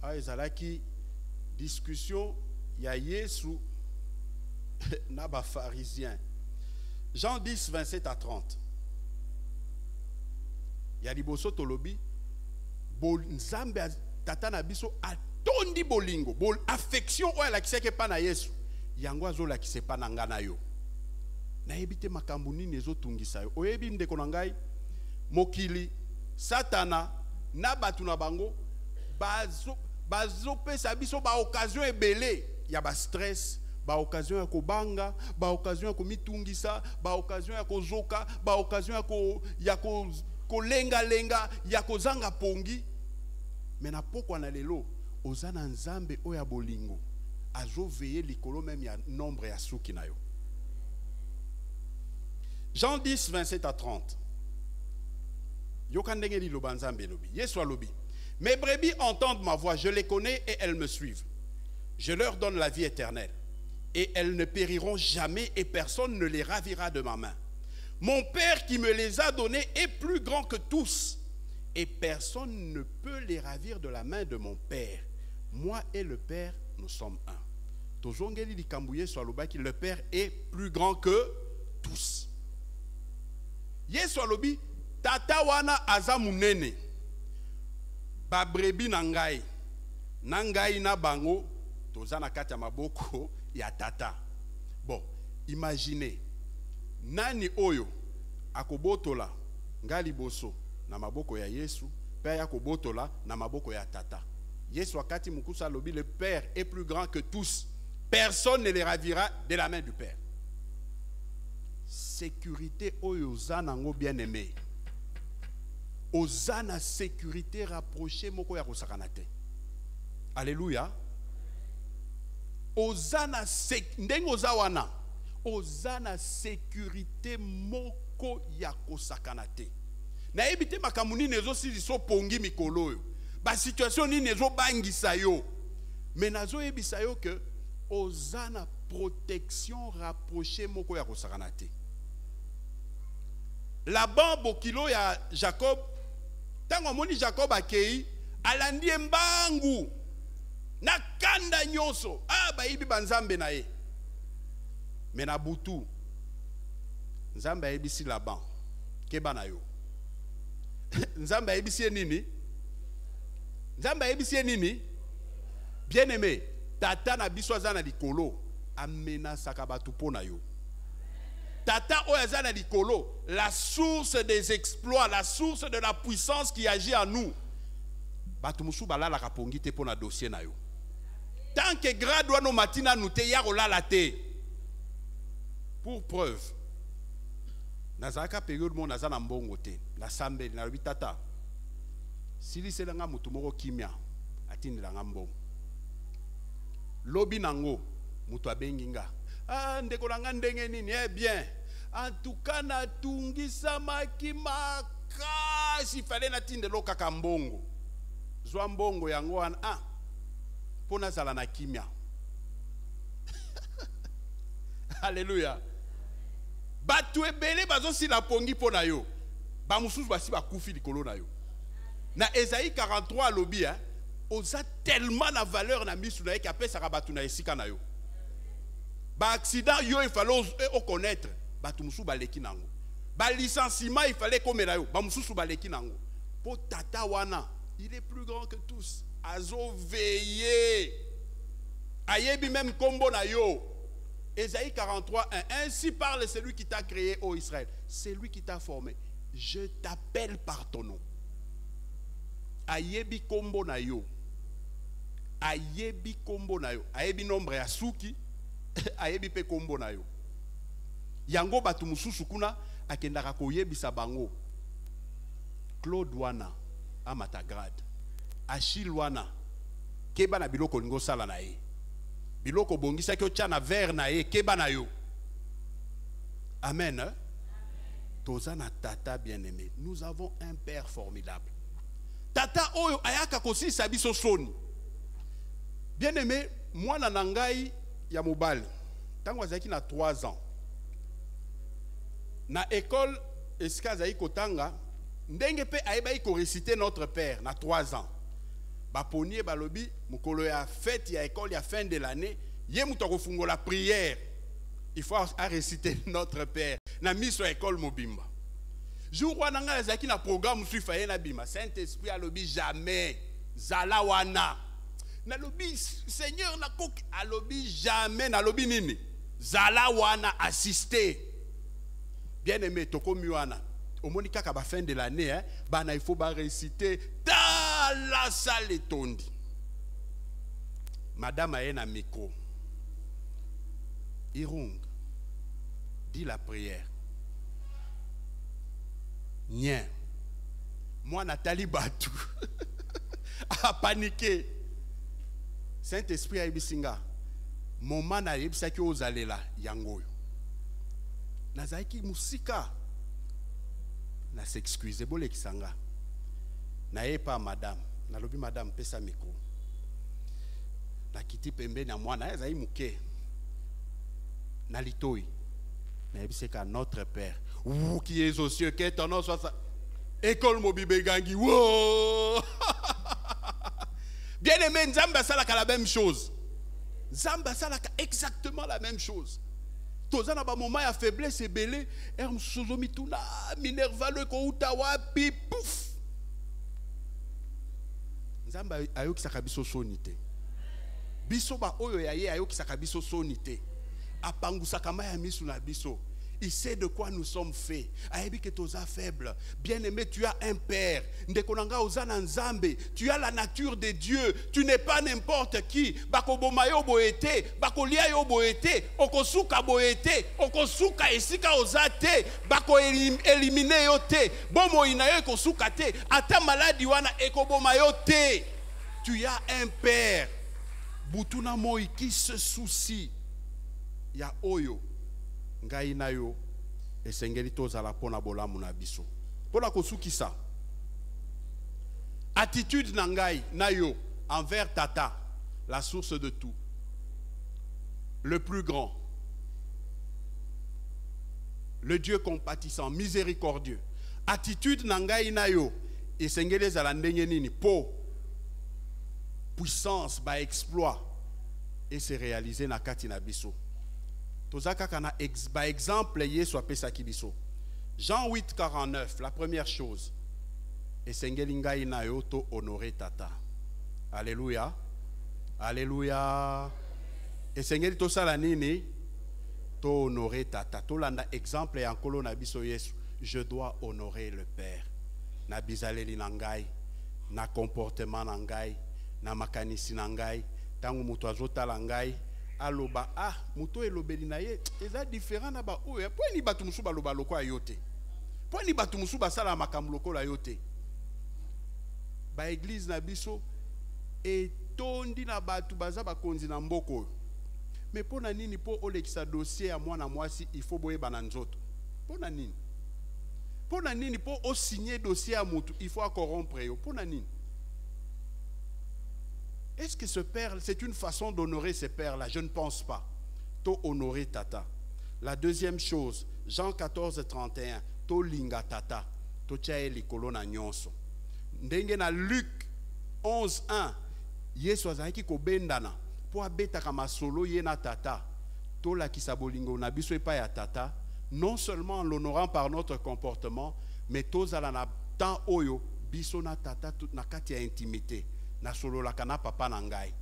A: a ezalaki discussion ya Yesu na ba pharisien. Jean 10 27 à 30. Ya liboso tolobi bol nzambe tata na biso tondi bolingo, affection oya la kiseke pa na Yesu. Yango azo la kisepa na ngana yo. Na yebite makambu nini ezotungisa yo. Oyebi ndeko na ngai mokili Satana na batu na bango bazo pesa biso ba occasion ebele ya ba stress, ba occasion ya kobanga, ba occasion ya komitungisa, ba occasion ya kozoka, ba occasion ya kolenga lenga, ya kozanga pongi. Mena pokwa na lelo ozana nzambe oya bolingo azo veye likolo même ya nombre ya suki na yo. Jean 10, 27 à 30. Yokandengeli lobanzambe lobi. Yesu lobi. Mes brebis entendent ma voix, je les connais et elles me suivent. Je leur donne la vie éternelle. Et elles ne périront jamais et personne ne les ravira de ma main. Mon Père qui me les a donnés est plus grand que tous. Et personne ne peut les ravir de la main de mon Père. Moi et le Père, nous sommes un. Tozongeli likambouye sur l'obaki, le Père est plus grand que tous. Yesu alobi, tata wana aza munene. Babrebi nangai. Nangai na bango. Tozana kati ya maboko ya tata. Bon, imaginez. Nani oyo akobotola ngali boso na maboko ya Yesu, Père akobotola na maboko ya tata. Yesu akati mukusa lobi, le Père est plus grand que tous. Personne ne les ravira de la main du Père. Sécurité oyo zanango bien-aimé. Ozana sécurité rapprochée moko ya kosakanate. Alléluia. Ozana ndenge ozawana. Ozana sécurité moko ya kosakanate. Na ebite makamuni nezo siliso pongi mikolo yo. Ba situation ni nezo bangisa yo. Mais nazo ebisa yo que ozana protection rapprochée moko ya kosakanate. Laban bokilo ya Jacob, tango moni Jacob akei, alandi mbangu na kanda nyonso, bayibi banzambe na ye. Mais na butu, nzambe ayebisi Laban, keba na yo. Nzambe ayebisi nini? Nzambe ayebisi nini? Bien aimé, tata na biso azana likolo, amena sakabatu pona yo. Tata Oyazana Likolo, la source des exploits, la source de la puissance qui agit en nous. Batumusu bala la kapongi te pona dossier na yo. Tant que grade no matina nous te yarola la te. Pour preuve, nazaka période mon nazana mbongo te, na sambe na tata. Sili selanga mutumoko kimia, atini la mbongo. Lobi nango, mutu abenginga. Ndeko langa ndenge nini, bien. En tout cas, na tungisa makima kasi fallait na tinde lo kaka mbongo. Zwa mbongo yango pona zala na kimia. Alléluia. Batu ebele bazo si la pongi pona yo. Ba mususu basi ba kufi likolo na yo. Na Esaïe 43 lobi oza tellement na valeur na misu na ye ki apesa ka batu na esika na yo. Ba accident yo il fallait connaître. Batumusu baleki nango. Ba licenciement il fallait komela yo. Ba mususu baleki nango. Po tata wana, il est plus grand que tous. Azo veillé. Ayebi même kombo na yo. Esaïe 43, 1. Ainsi parle celui qui t'a créé, ô Israël. C'est lui qui t'a formé. Je t'appelle par ton nom. Ayebi kombo na yo. Ayebi kombo na yo. Ayebi nombre ya suki. Ayebi pe kombo na yo. Yango batu mususu kuna akendaka koyebisa bango. Claude wana amata grade. Achille wana keba na biloko lingo sala na ye. Biloko bongisa kyo tia na verre na ye keba na yo. Amen. Tozana tata bien-aimé. Nous avons un père formidable. Tata oyo ayaka kosi sabiso soni. Bien-aimé, mwana nangai ya mobali. Tango azaki na 3 ans. Na école esika zayi kotanga ndenge pe ayebai ko réciter notre père na 3 ans. Ba ponier balobi mukolo ya fête ya école ya fin de l'année, ye muto ko fungola prière. Il faut réciter notre père na miso école mobimba. Jour wana nga zaki na programme suifa ye na bima. Saint-Esprit alobi jamais zala wana. Na lobi Seigneur na koki alobi jamais na lobi nini? Zala wana assister. Bien aimé, toko miwana. Au monika kaba fin de l'année, bana il faut ba réciter dans la salle tondi. Madame Aena micro. Irung dit la prière. Nien. Moi Nathalie Batou a paniqué. Saint-Esprit a ibisinga. Moment na yebisa ki ozalela yangoyo. Nazaiki musika. Na s'excuse bole kisanga. Na pas madame. Na lobi madame pesa micro. Na kiti pembe na mwana ezai muke. Na litoi. Na ebiseka notre père. Ou qui est aux cieux, que ton nom soit ça. École Mobibe Gangi. Wow! Bien aimé, Nzamba salaka la même chose. Nzamba salaka exactement la même chose. Tozana ba moment ya faiblesse et belé, sozomi tuna minerva le ko utawa pi pouf. Nzamba ayoki sakabiso sonite. Biso ba oyo ya ye ayoki sakabiso sonite. Apangusa kama ya misu na biso. Il sait de quoi nous sommes faits. Ayebi que toza faible. Bien-aimé, tu as un père. Ndekonanga ozana nzambe. Tu as la nature de Dieu. Tu n'es pas n'importe qui. Bakoboma yo boete, bakolia yo boete, okosuka boete, okosuka esika ozate, bako éliminer yo te. Bomo ina yo ekosuka te. Ata maladi wana ekoboma yo te. Tu as un père. Butuna moi qui se soucie. Ya oyo. Ngai na yo esengeli tozala pona bolamu na biso pona kosukisa attitude na ngai na yo envers tata, la source de tout, le plus grand, le Dieu compatissant, miséricordieux. Attitude na ngai na yo esengeli ezala ndenge nini po puissance ba exploit et se réaliser na kati na biso. Par exemple, Jean 8, 49, la première chose. Et Sengelinga inayo to honorer tata. Alléluia. Alléluia. Et Sengeli to salanini to honorer tata. To landa exemple et en kolo nabiso yesu. Je dois honorer le Père. Na bizaleli nangai, na comportement nangai, na makanisi nangai, tangu mutu azotala ngai. Aloba muto elobeli na ye eza différent na ba oyo po ni batu musuba loba loko ayote po ni batu musuba sala makambo loko la yote ba église na biso etondi na batu baza bakonzi na mboko mais po na nini po olekisa dossier ya mwana mwasi il faut boyeba na nzoto po na nini po o signer dossier ya mutu il faut corrompre yo po na nini. Est-ce que ce père, c'est une façon d'honorer ce pères-là? Je ne pense pas. To honorer tata. La deuxième chose, Jean 14, 31, to linga tata, to tchae likolo na nyonso. Ndenge na Luc 11, 1, Yesu azaki ko bendana, po abeta kama solo ye na tata, to la kisabolingo na biso epa ya tata, non seulement en l'honorant par notre comportement, mais to zala na temps oyo, biso na tata, na kati ya intimité. Na solo la kana papa na ngai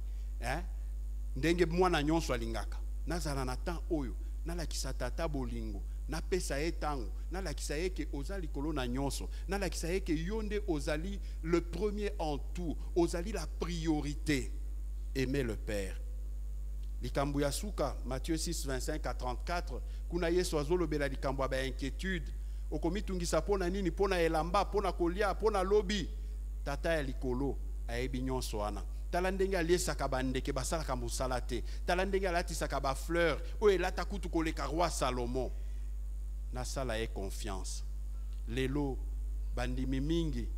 A: ndenge mwana nyonso alingaka nazala na temps oyo na la kisatata bolingo na pesa etango na la kisaye ke ozali kolo na nyonso na la kisaye ke yonde ozali le premier en tout, ozali la priorité. Aimer le Père. Likambu ya suka Matthieu 6 25 à 34 kuna Yesu azolobela likambu ba inquiétude okomitungisa pona nini pona elamba pona kolia pona lobi tata ya likolo ayebi nyonso wana tala ndenge aliesaka bandeke basalaka mosala te tala ndenge alatisaka bafleur oyo elata kutu koleka roi Salomon. Nasala ye confiance lelo bandimi mingi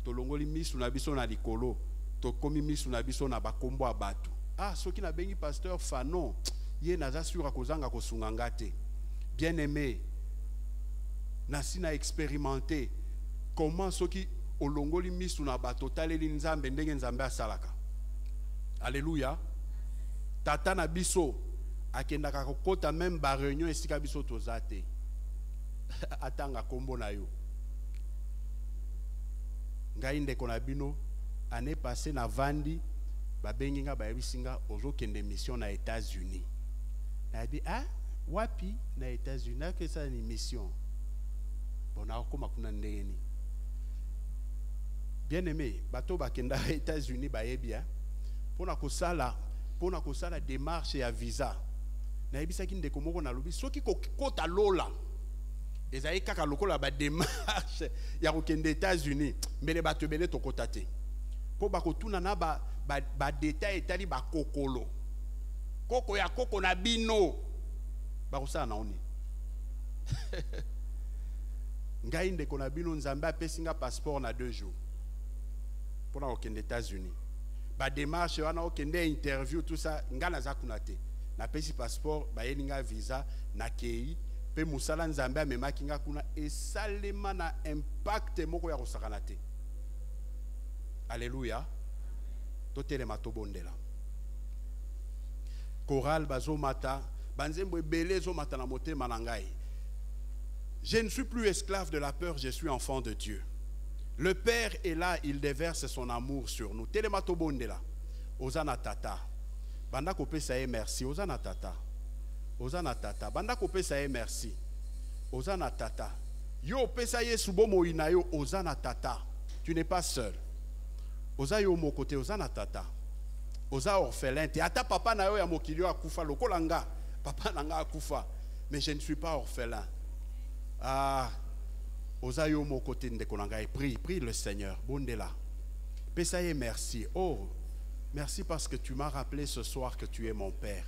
A: tolongoli misu na biso na likolo tokomi misu na biso na bakombo ya bato soki na bengi pasteur Fanon ye naza sura kozanga kosunga ngate. Bien aimé nasina expérimenté comment soki olongoli misu na bato taleli nzambe ndenge nzambe asalaka. Alléluia. Tata na biso akendaka kokota même ba réunion esika biso tozate atanga kombo na yo ngai ndeko na bino année passée na vandi babengi nga bayebisinga ozokende mission na États-Unis. Na dit wapi na États-Unis que ça ni mission bona okoma kuna ndeni. Bien aimé bato bakenda États-Unis bayebia pona kosala démarche ya visa na yebisaki ndeko moko na lobi soki kokota lola ezali kaka lokola ba démarche ya kokende États-Unis mbele bato bele tokota te po bakotuna na ba détail etali ba kokolo koko ya koko na bino bakosala na oni Ngai ndeko na bino nzambe apesi nga passeport na 2 jours. Pour aller aux États-Unis. Ba démarche wana okende interview tout ça nga naza kuna te. Na pesi passeport ba yelinga visa na kei pe musala nzambe amemaki nga kuna esalema na impact moko ya kosakana te. Alléluia. Totelema tobondela. Choral bazo mata banzembo ebele zo mata na motema na ngai. Je ne suis plus esclave de la peur, je suis enfant de Dieu. Le Père est là, il déverse son amour sur nous. Telema tobondela. Ozana tata. Banda kopesa ye merci. Ozana tata. Ozana tata. Banda kopesa ye merci. Ozana tata. Yo pesa ye subomo inayo. Ozana tata. Tu n'es pas seul. Oza yo mo côté. Ozana tata. Oza orphelin. Te ata papa na yo ya mokilio akufa. Lokolanga. Papa nanga akufa. Mais je ne suis pas orphelin. Ah. Oza yo mo côté ndeko nanga. Prie le Seigneur. Bondela. Pesa ye merci. Oh. Merci parce que tu m'as rappelé ce soir que tu es mon Père.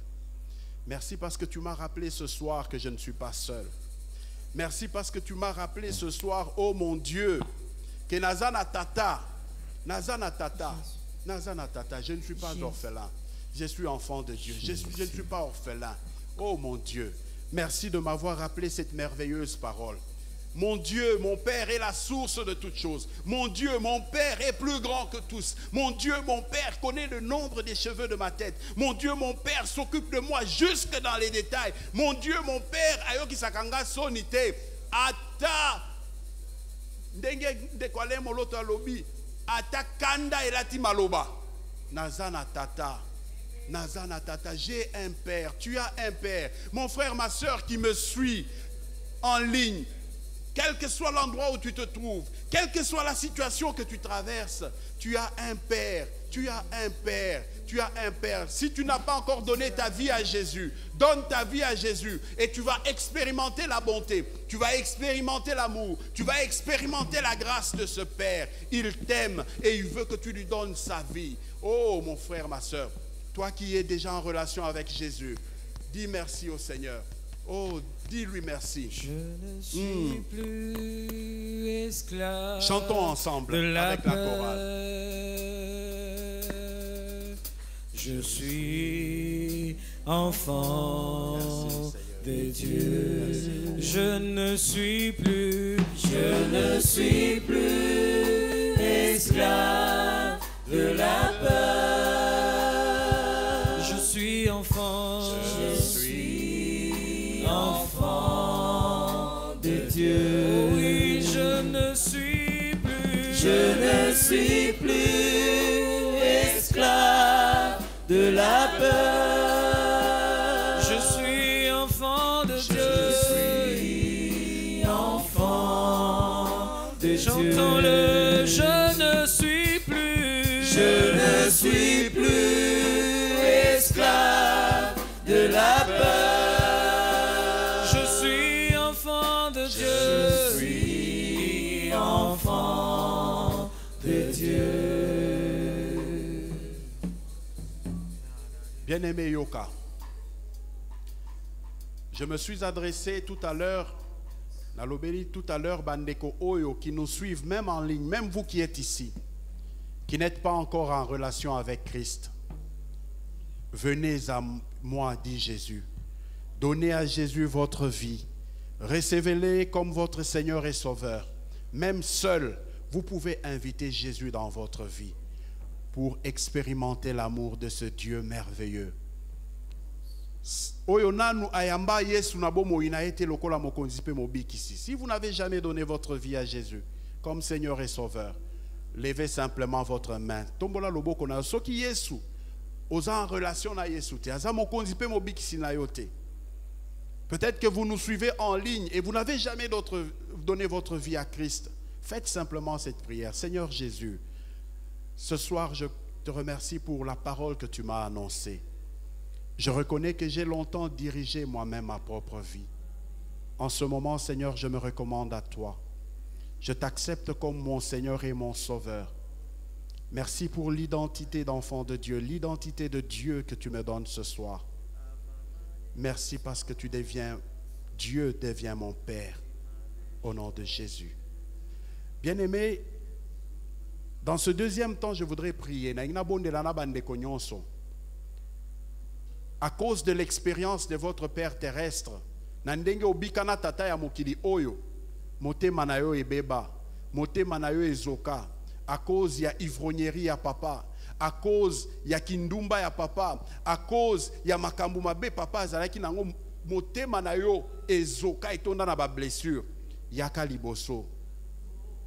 A: Merci parce que tu m'as rappelé ce soir que je ne suis pas seul. Merci parce que tu m'as rappelé ce soir, oh mon Dieu, que Nazana Tata, je ne suis pas orphelin. Je suis enfant de Dieu. Je ne suis pas orphelin. Oh mon Dieu, merci de m'avoir rappelé cette merveilleuse parole. Mon Dieu, mon Père est la source de toutes choses. Mon Dieu, mon Père est plus grand que tous. Mon Dieu, mon Père connaît le nombre des cheveux de ma tête. Mon Dieu, mon Père s'occupe de moi jusque dans les détails. Mon Dieu, mon Père, ayoki sakanga sonite, ata ndenge dekwale moloto alobi, ata kanda elati maloba. Nazana tata. Nazana tata, j'ai un Père, tu as un Père. Mon frère, ma soeur qui me suit en ligne, quel que soit l'endroit où tu te trouves, quelle que soit la situation que tu traverses, tu as un Père, tu as un Père, tu as un Père. Si tu n'as pas encore donné ta vie à Jésus, donne ta vie à Jésus et tu vas expérimenter la bonté, tu vas expérimenter l'amour, tu vas expérimenter la grâce de ce Père. Il t'aime et il veut que tu lui donnes sa vie. Oh mon frère, ma soeur, toi qui es déjà en relation avec Jésus, dis merci au Seigneur. Oh, dis-lui merci.
B: Je ne suis plus esclave.
A: Chantons ensemble avec la chorale.
B: Je suis enfant de Dieu. Je ne suis plus esclave de la peur. Je suis enfant. Enfant de Dieu. Oui, je ne suis plus esclave de la peur. Je suis enfant de Dieu. Je suis enfant de Dieu. Chantons-le. Je ne suis plus esclave de la peur.
A: Bien-aimé Yoka, je me suis adressé tout à l'heure, Bandeko Oyo, qui nous suivent même en ligne, même vous qui êtes ici, qui n'êtes pas encore en relation avec Christ. Venez à moi, dit Jésus. Donnez à Jésus votre vie. Recevez-le comme votre Seigneur et Sauveur. Même seul, vous pouvez inviter Jésus dans votre vie pour expérimenter l'amour de ce Dieu merveilleux. Si vous n'avez jamais donné votre vie à Jésus comme Seigneur et Sauveur, levez simplement votre main. Peut-être que vous nous suivez en ligne et vous n'avez jamais donné votre vie à Christ. Faites simplement cette prière. Seigneur Jésus, ce soir, je te remercie pour la parole que tu m'as annoncée. Je reconnais que j'ai longtemps dirigé moi-même ma propre vie. En ce moment, Seigneur, je me recommande à toi. Je t'accepte comme mon Seigneur et mon Sauveur. Merci pour l'identité d'enfant de Dieu, l'identité de Dieu que tu me donnes ce soir. Merci parce que tu deviens Dieu devient mon Père au nom de Jésus. Bien-aimés, dans ce deuxième temps, je voudrais prier. À cause de l'expérience de votre Père terrestre, nandenge obikana tata ya mokili oyo, motema na yo ebeba, motema na yo ezoka, à cause ya ivrognerie ya papa, à cause ya kindumba ya papa, à cause ya makambu mabe papa azalaki nango, motema na yo ezoka etonda na ba blessure, yaka liboso.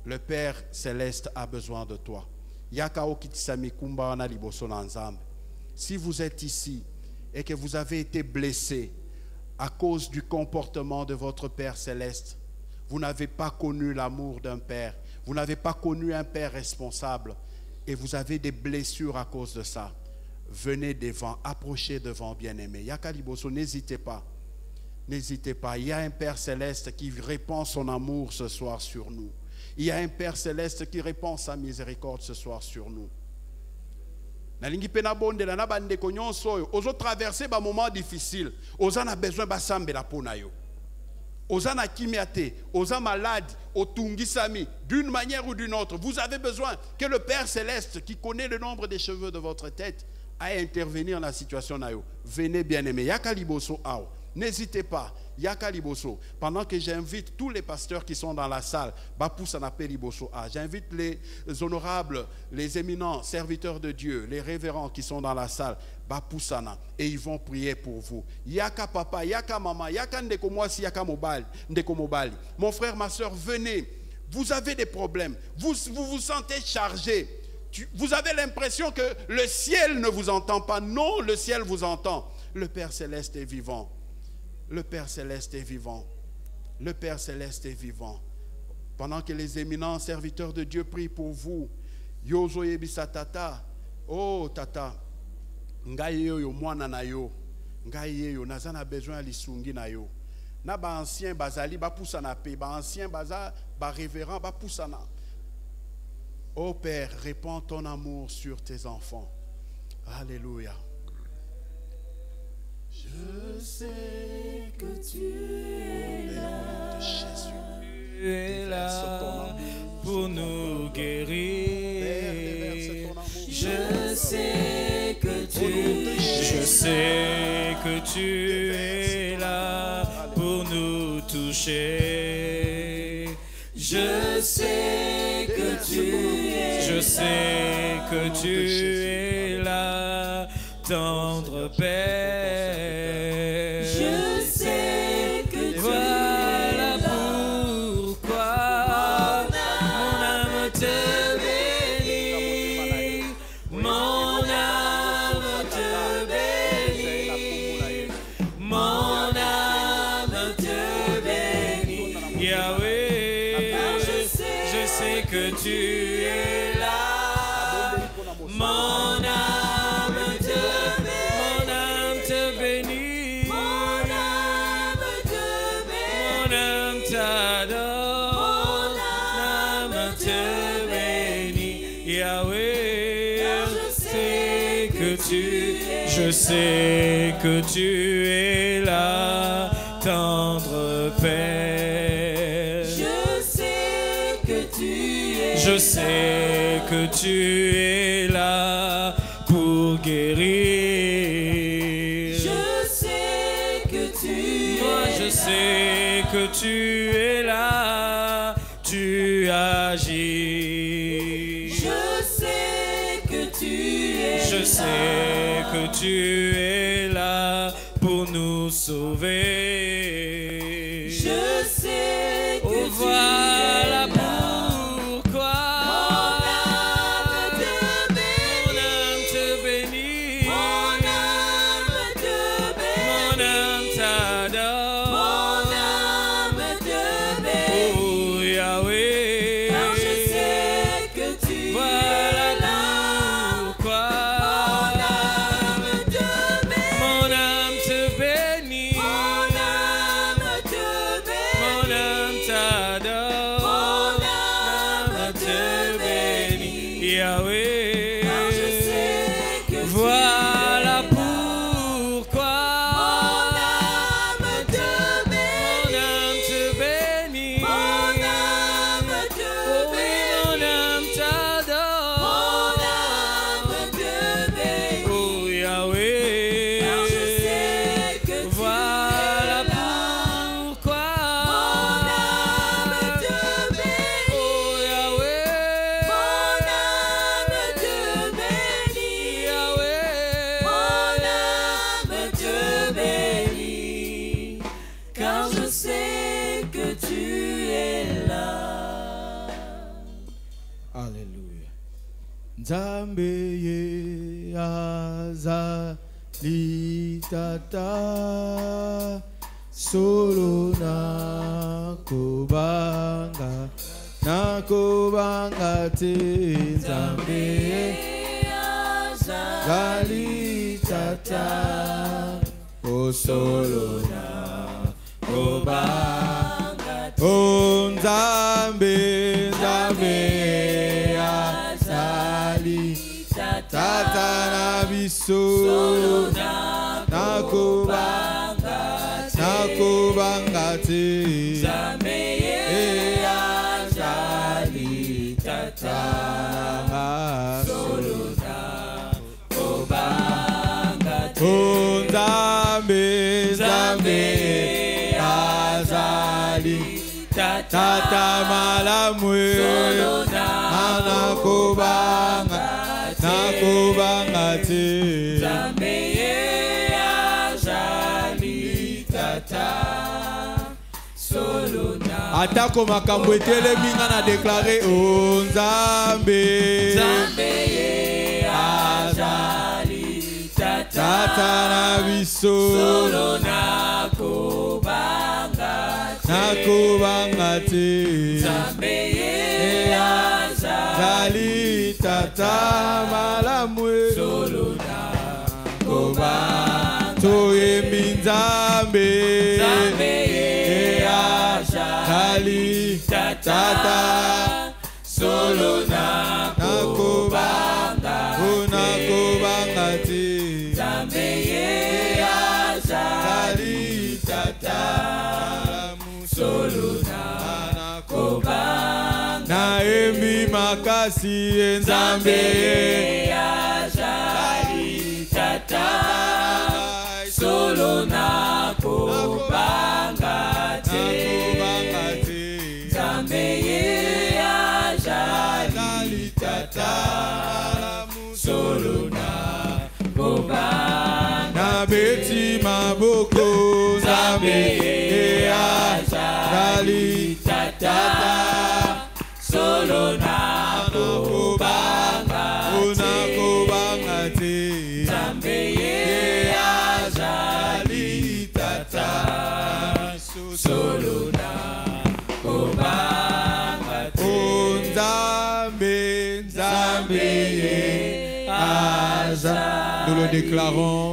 A: Le Père Céleste a besoin de toi. Yaka okitisa mikumba wana liboso na Nzambe. Si vous êtes ici et que vous avez été blessé à cause du comportement de votre Père Céleste, vous n'avez pas connu l'amour d'un Père, vous n'avez pas connu un Père responsable et vous avez des blessures à cause de ça, venez devant, approchez devant, bien-aimé. Yaka liboso, n'hésitez pas. N'hésitez pas. Il y a un Père Céleste qui répand son amour ce soir sur nous. Il y a un Père Céleste qui répand sa miséricorde ce soir sur nous. Nalingi pena bonde la na bande konyonso ozo traverser ba moment difficile, oza na besoin ba sambela pona yo. Oza na kimiate, oza malade, otungisami d'une manière ou d'une autre. Vous avez besoin que le Père Céleste qui connaît le nombre des cheveux de votre tête aille intervenir dans la situation na yo. Venez bien-aimés, yaka liboso ao. N'hésitez pas, yaka liboso. Pendant que j'invite tous les pasteurs qui sont dans la salle, j'invite les honorables, les éminents serviteurs de Dieu, les révérends qui sont dans la salle, et ils vont prier pour vous. Yaka papa, yaka maman, yaka ndeko mwasi, yaka ndeko mobali. Mon frère, ma soeur, venez. Vous avez des problèmes. Vous vous sentez chargé. Vous avez l'impression que le ciel ne vous entend pas. Non, le ciel vous entend. Le Père Céleste est vivant. Le Père Céleste est vivant. Le Père Céleste est vivant. Pendant que les éminents serviteurs de Dieu prient pour vous, Yozo yebisa tata, oh tata, ngai yo mwana na yo, ngai yo nazana besoin lisungi na yo. Na ba ancien bazali ba poussana pe, ba ancien baza ba révérend ba poussana. Oh Père, répands ton amour sur tes enfants. Alléluia.
B: Je sais que tu es là, tu es là pour nous guérir. Je sais que tu es là pour nous toucher. Je sais que tu es là, tendre Père. Je sais que tu es là, tendre Père. Je sais que tu es là pour guérir. Je sais que tu es là, tu agis. Je sais que tu es là pour nous sauver. Je sais que voilà pourquoi mon âme te bénit, mon âme t'adore, mon âme te bénit. Oh Yahweh, car je sais que tu es là. Pourquoi mon âme te bénit, mon âme
C: Nzambe ye azali tata solo nakubanga te. Nzambe ye azali tata o solo nakubanga te. O Nzambe azali tata na biso nakubanga te. Nzambe ye azali tata solo nakubanga te. O Nzambe azali tata malamwe nakubanga te. Nzambe ye azali tata solo na. Atako makambo etelemi nga na déclaré o Nzambe ye azali tata na biso solo nakubanga te. Nzambe ye azali tata malamwe solo nakubanga toyembi. Nzambe ye azali tata solo nakubanga te. Nzambe ye azali tata solo nakubanga na embi makasi. Nzambe azali tata solo nakubanga te. Nzambe ye azali tata solo nakubanga na beti maboko. Nzambe ye azali tata solo nakubanga te. Nzambe ye azali tata solo nakubanga te. O Nzambe ye azali. Nous le déclarons.